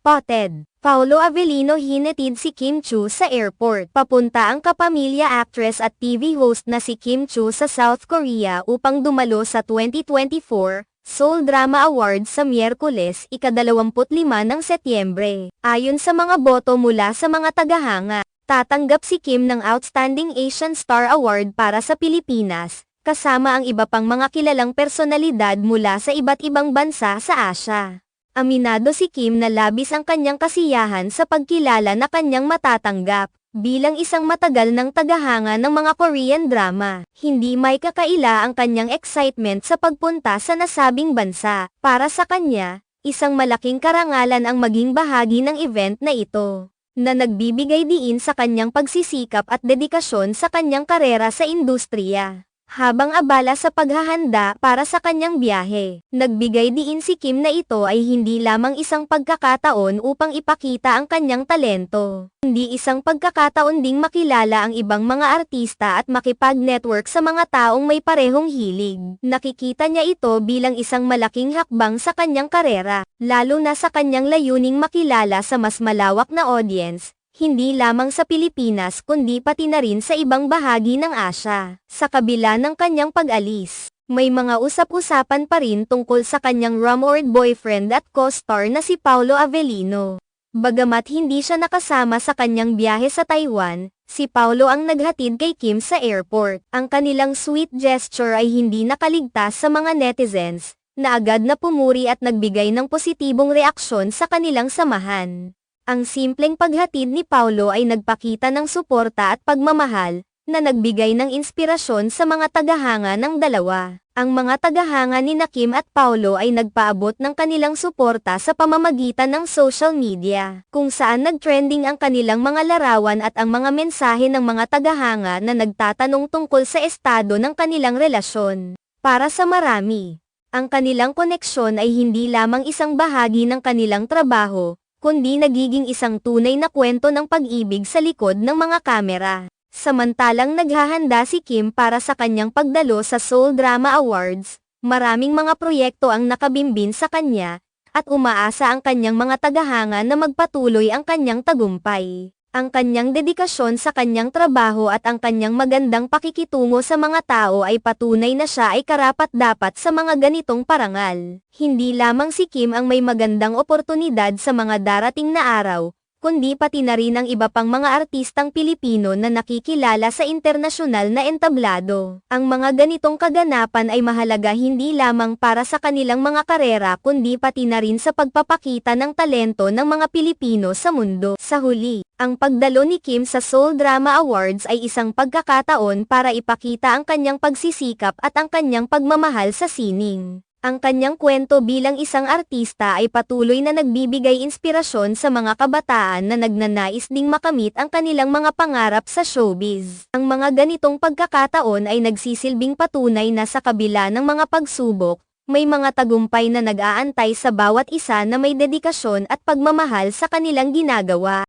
Spotted. Paolo Avellino hinatid si Kim Chiu sa airport. Papunta ang kapamilya actress at TV host na si Kim Chiu sa South Korea upang dumalo sa 2024 Seoul Drama Awards sa Miyerkules, ika-25 ng Setyembre. Ayon sa mga boto mula sa mga tagahanga, tatanggap si Kim ng Outstanding Asian Star Award para sa Pilipinas, kasama ang iba pang mga kilalang personalidad mula sa iba't ibang bansa sa Asia. Aminado si Kim na labis ang kanyang kasiyahan sa pagkilala na kanyang matatanggap. Bilang isang matagal ng tagahanga ng mga Korean drama, hindi may kakaila ang kanyang excitement sa pagpunta sa nasabing bansa. Para sa kanya, isang malaking karangalan ang maging bahagi ng event na ito, na nagbibigay diin sa kanyang pagsisikap at dedikasyon sa kanyang karera sa industriya. Habang abala sa paghahanda para sa kanyang biyahe, nagbigay diin si Kim na ito ay hindi lamang isang pagkakataon upang ipakita ang kanyang talento, kundi isang pagkakataon ding makilala ang ibang mga artista at makipag-network sa mga taong may parehong hilig. Nakikita niya ito bilang isang malaking hakbang sa kanyang karera, lalo na sa kanyang layuning makilala sa mas malawak na audience, hindi lamang sa Pilipinas kundi pati na rin sa ibang bahagi ng Asia. Sa kabila ng kanyang pag-alis, may mga usap-usapan pa rin tungkol sa kanyang rumored boyfriend at co-star na si Paolo Avellino. Bagamat hindi siya nakasama sa kanyang biyahe sa Taiwan, si Paolo ang naghatid kay Kim sa airport. Ang kanilang sweet gesture ay hindi nakaligtas sa mga netizens, na agad na pumuri at nagbigay ng positibong reaksyon sa kanilang samahan. Ang simpleng paghatid ni Paolo ay nagpakita ng suporta at pagmamahal, na nagbigay ng inspirasyon sa mga tagahanga ng dalawa. Ang mga tagahanga ni Kim at Paolo ay nagpaabot ng kanilang suporta sa pamamagitan ng social media, kung saan nagtrending ang kanilang mga larawan at ang mga mensahe ng mga tagahanga na nagtatanong tungkol sa estado ng kanilang relasyon. Para sa marami, ang kanilang koneksyon ay hindi lamang isang bahagi ng kanilang trabaho, kundi nagiging isang tunay na kwento ng pag-ibig sa likod ng mga kamera. Samantalang naghahanda si Kim para sa kanyang pagdalo sa Seoul Drama Awards, maraming mga proyekto ang nakabimbin sa kanya, at umaasa ang kanyang mga tagahanga na magpatuloy ang kanyang tagumpay. Ang kanyang dedikasyon sa kanyang trabaho at ang kanyang magandang pakikitungo sa mga tao ay patunay na siya ay karapat-dapat sa mga ganitong parangal. Hindi lamang si Kim ang may magandang oportunidad sa mga darating na araw, kundi pati na rin ang iba pang mga artistang Pilipino na nakikilala sa internasyonal na entablado. Ang mga ganitong kaganapan ay mahalaga hindi lamang para sa kanilang mga karera kundi pati na rin sa pagpapakita ng talento ng mga Pilipino sa mundo. Sa huli, ang pagdalo ni Kim sa Seoul Drama Awards ay isang pagkakataon para ipakita ang kanyang pagsisikap at ang kanyang pagmamahal sa sining. Ang kanyang kwento bilang isang artista ay patuloy na nagbibigay inspirasyon sa mga kabataan na nagnanais ding makamit ang kanilang mga pangarap sa showbiz. Ang mga ganitong pagkakataon ay nagsisilbing patunay na sa kabila ng mga pagsubok, may mga tagumpay na nag-aantay sa bawat isa na may dedikasyon at pagmamahal sa kanilang ginagawa.